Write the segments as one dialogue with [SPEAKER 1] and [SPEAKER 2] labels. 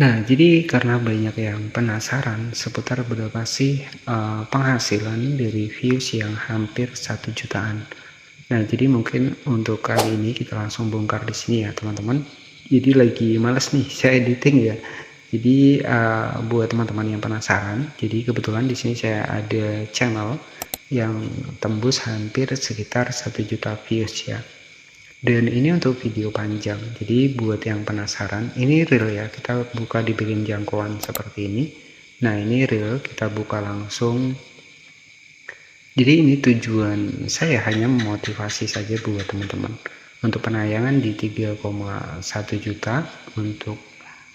[SPEAKER 1] Nah, jadi karena banyak yang penasaran seputar berapa sih penghasilan dari views yang hampir 1 jutaan. Nah, jadi mungkin untuk kali ini kita langsung bongkar di sini ya, teman-teman. Jadi lagi males nih saya editing ya. Jadi buat teman-teman yang penasaran, jadi kebetulan di sini saya ada channel yang tembus hampir sekitar 1 juta views ya. Dan ini untuk video panjang. Jadi buat yang penasaran, ini real ya. Kita buka di bagian jangkauan seperti ini. Nah, ini real, kita buka langsung. Jadi ini tujuan saya hanya memotivasi saja buat teman-teman untuk penayangan di 3,1 juta, untuk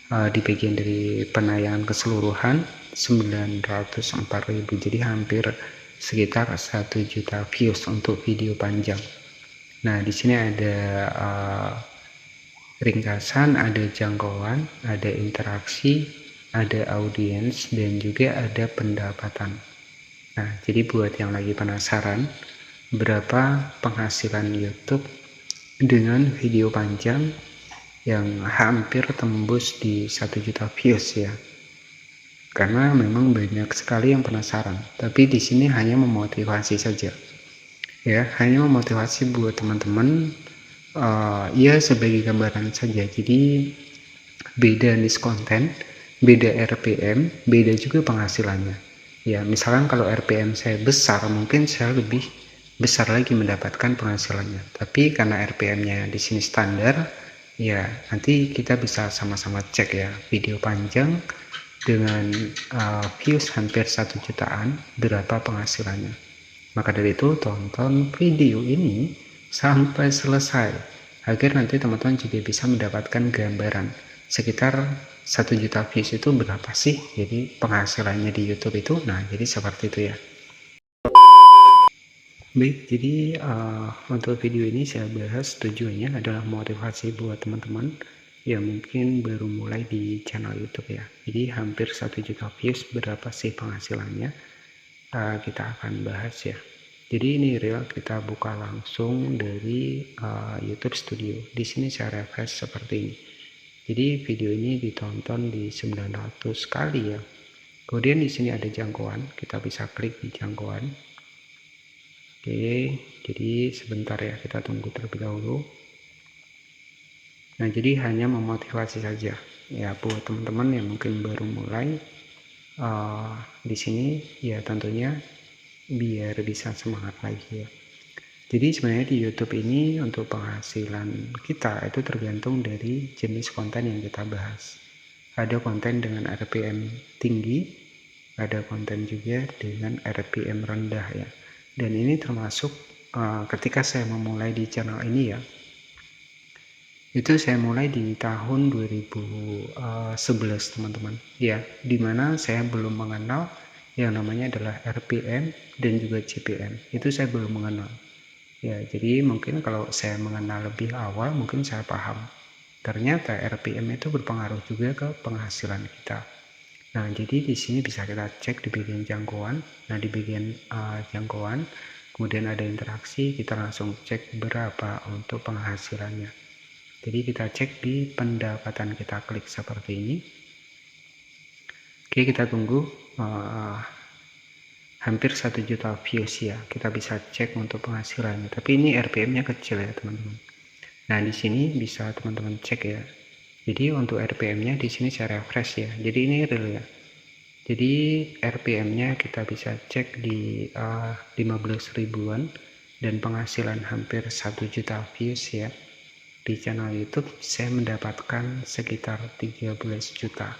[SPEAKER 1] di bagian dari penayangan keseluruhan 904.000. Jadi hampir sekitar 1 juta views untuk video panjang. Nah, di sini ada ringkasan, ada jangkauan, ada interaksi, ada audiens, dan juga ada pendapatan. Nah, jadi buat yang lagi penasaran berapa penghasilan YouTube dengan video panjang yang hampir tembus di 1 juta views ya. Karena memang banyak sekali yang penasaran, tapi di sini hanya memotivasi saja. Ya, hanya memotivasi buat teman-teman, ya sebagai gambaran saja. Jadi beda niche konten, beda RPM, beda juga penghasilannya. Ya, misalkan kalau RPM saya besar, mungkin saya lebih besar lagi mendapatkan penghasilannya. Tapi karena RPM-nya di sini standar, ya nanti kita bisa sama-sama cek ya, video panjang dengan views hampir 1 jutaan, berapa penghasilannya. Maka dari itu tonton video ini sampai selesai agar nanti teman-teman juga bisa mendapatkan gambaran sekitar 1 juta views itu berapa sih jadi penghasilannya di YouTube itu. Nah, jadi seperti itu ya. Baik, jadi untuk video ini saya bahas tujuannya adalah motivasi buat teman-teman yang mungkin baru mulai di channel YouTube ya. Jadi hampir 1 juta views berapa sih penghasilannya, kita akan bahas ya. Jadi ini real, kita buka langsung dari YouTube Studio. Di sini saya refresh seperti ini. Jadi video ini ditonton di 900 kali ya. Kemudian di sini ada jangkauan, kita bisa klik di jangkauan. Oke, jadi sebentar ya, kita tunggu terlebih dahulu. Nah, jadi hanya memotivasi saja ya buat teman-teman yang mungkin baru mulai di sini ya, tentunya biar bisa semangat lagi ya. Jadi sebenarnya di YouTube ini untuk penghasilan kita itu tergantung dari jenis konten yang kita bahas. Ada konten dengan RPM tinggi, ada konten juga dengan RPM rendah ya. Dan ini termasuk ketika saya memulai di channel ini ya, itu saya mulai di tahun 2011 teman-teman ya, dimana saya belum mengenal yang namanya adalah RPM dan juga CPM. Itu saya belum mengenal ya. Jadi mungkin kalau saya mengenal lebih awal, mungkin saya paham ternyata RPM itu berpengaruh juga ke penghasilan kita. Nah, jadi di sini bisa kita cek di bagian jangkauan. Nah, di bagian jangkauan kemudian ada interaksi, kita langsung cek berapa untuk penghasilannya. Jadi kita cek di pendapatan, kita klik seperti ini. Oke, kita tunggu hampir 1 juta views ya. Kita bisa cek untuk penghasilannya. Tapi ini RPM-nya kecil ya, teman-teman. Nah, di sini bisa teman-teman cek ya. Jadi untuk RPM-nya di sini saya refresh ya. Jadi ini real ya. Jadi RPM-nya kita bisa cek di 15 ribuan dan penghasilan hampir 1 juta views ya. Di channel YouTube saya mendapatkan sekitar 13 juta.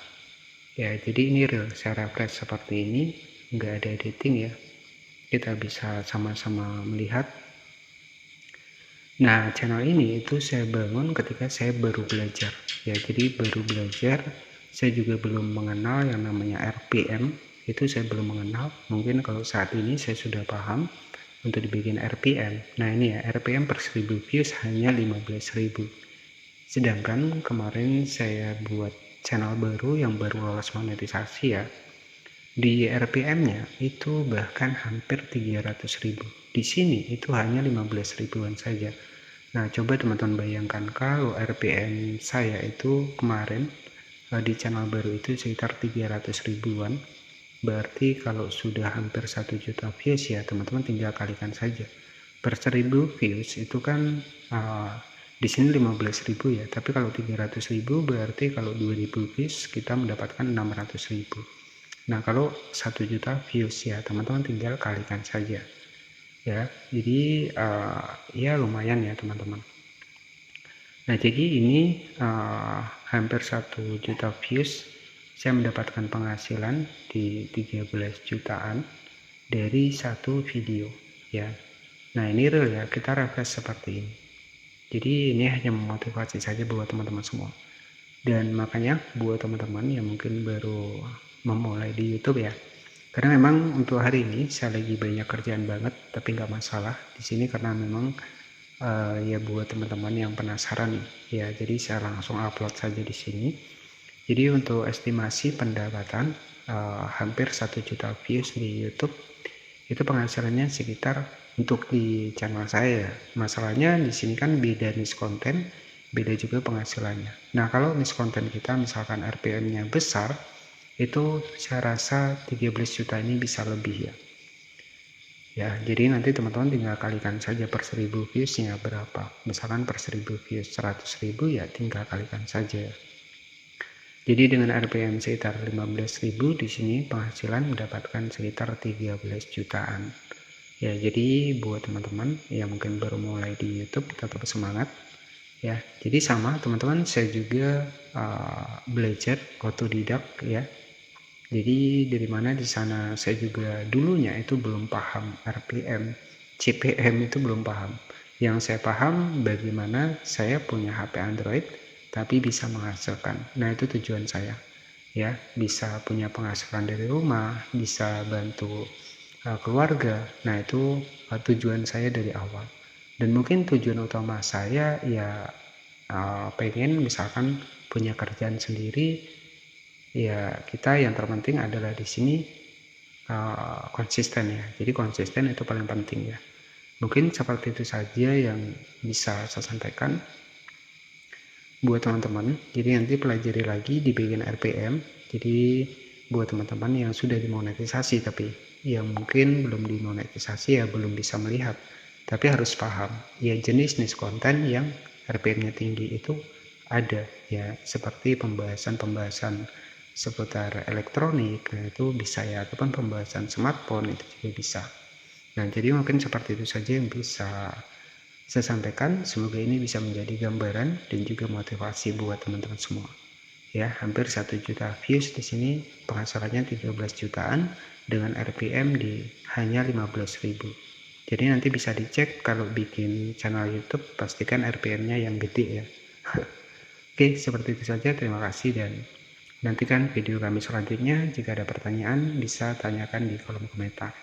[SPEAKER 1] Ya, jadi ini real, saya refresh seperti ini, nggak ada editing ya. Kita bisa sama-sama melihat. Nah, channel ini itu saya bangun ketika saya baru belajar. Ya, jadi baru belajar, saya juga belum mengenal yang namanya RPM, itu saya belum mengenal. Mungkin kalau saat ini saya sudah paham untuk di bagian RPM. Nah, ini ya, RPM per 1000 views hanya 15.000. Sedangkan kemarin saya buat channel baru yang baru lolos monetisasi ya, di RPM-nya itu bahkan hampir 300.000. Di sini itu hanya 15 ribuan saja. Nah, coba teman-teman bayangkan kalau RPM saya itu kemarin di channel baru itu sekitar 300 ribuan. Berarti kalau sudah hampir 1 juta views ya teman-teman tinggal kalikan saja. Per 1000 views itu kan di sini 15.000 ya, tapi kalau 300.000 berarti kalau 2000 views kita mendapatkan 600.000. Nah, kalau 1 juta views ya teman-teman tinggal kalikan saja. Ya, jadi ya lumayan ya teman-teman. Nah, jadi ini hampir 1 juta views, saya mendapatkan penghasilan di 13 jutaan dari satu video ya. Nah, ini real ya, kita refresh seperti ini. Jadi ini hanya memotivasi saja buat teman-teman semua. Dan makanya buat teman-teman yang mungkin baru memulai di YouTube ya, karena memang untuk hari ini saya lagi banyak kerjaan banget, tapi nggak masalah di sini karena memang ya buat teman-teman yang penasaran nih ya, jadi saya langsung upload saja di sini. Jadi untuk estimasi pendapatan hampir 1 juta views di YouTube itu penghasilannya sekitar untuk di channel saya. Masalahnya di sini kan beda niche konten, beda juga penghasilannya. Nah, kalau niche konten kita misalkan RPM-nya besar, itu saya rasa 13 juta ini bisa lebih ya. Ya, jadi nanti teman-teman tinggal kalikan saja per 1000 viewsnya berapa. Misalkan per 1000 views 100.000 ya tinggal kalikan saja. Jadi dengan RPM sekitar 15.000 di sini penghasilan mendapatkan sekitar 13 jutaan. Ya, jadi buat teman-teman yang mungkin baru mulai di YouTube tetap semangat ya. Jadi sama teman-teman, saya juga belajar otodidak ya. Jadi dari mana di sana saya juga dulunya itu belum paham RPM, CPM itu belum paham. Yang saya paham bagaimana saya punya HP Android tapi bisa menghasilkan. Nah, itu tujuan saya. Ya, bisa punya penghasilan dari rumah, bisa bantu keluarga. Nah, itu tujuan saya dari awal. Dan mungkin tujuan utama saya ya pengen misalkan punya kerjaan sendiri. Ya, kita yang terpenting adalah di sini konsisten ya. Jadi konsisten itu paling penting ya. Mungkin seperti itu saja yang bisa saya sampaikan buat teman-teman. Jadi nanti pelajari lagi di bagian RPM. Jadi buat teman-teman yang sudah dimonetisasi tapi yang mungkin belum dimonetisasi ya belum bisa melihat. Tapi harus paham ya jenis konten yang RPM-nya tinggi itu ada ya, seperti pembahasan seputar elektronik, nah itu bisa ya, ataupun pembahasan smartphone itu juga bisa. Nah, jadi mungkin seperti itu saja yang bisa saya sampaikan. Semoga ini bisa menjadi gambaran dan juga motivasi buat teman-teman semua. Ya, hampir 1 juta views di sini, penghasilannya 13 jutaan dengan RPM di hanya 15.000. Jadi nanti bisa dicek kalau bikin channel YouTube, pastikan RPM-nya yang gede ya. Oke, seperti itu saja. Terima kasih dan nantikan video kami selanjutnya. Jika ada pertanyaan, bisa tanyakan di kolom komentar.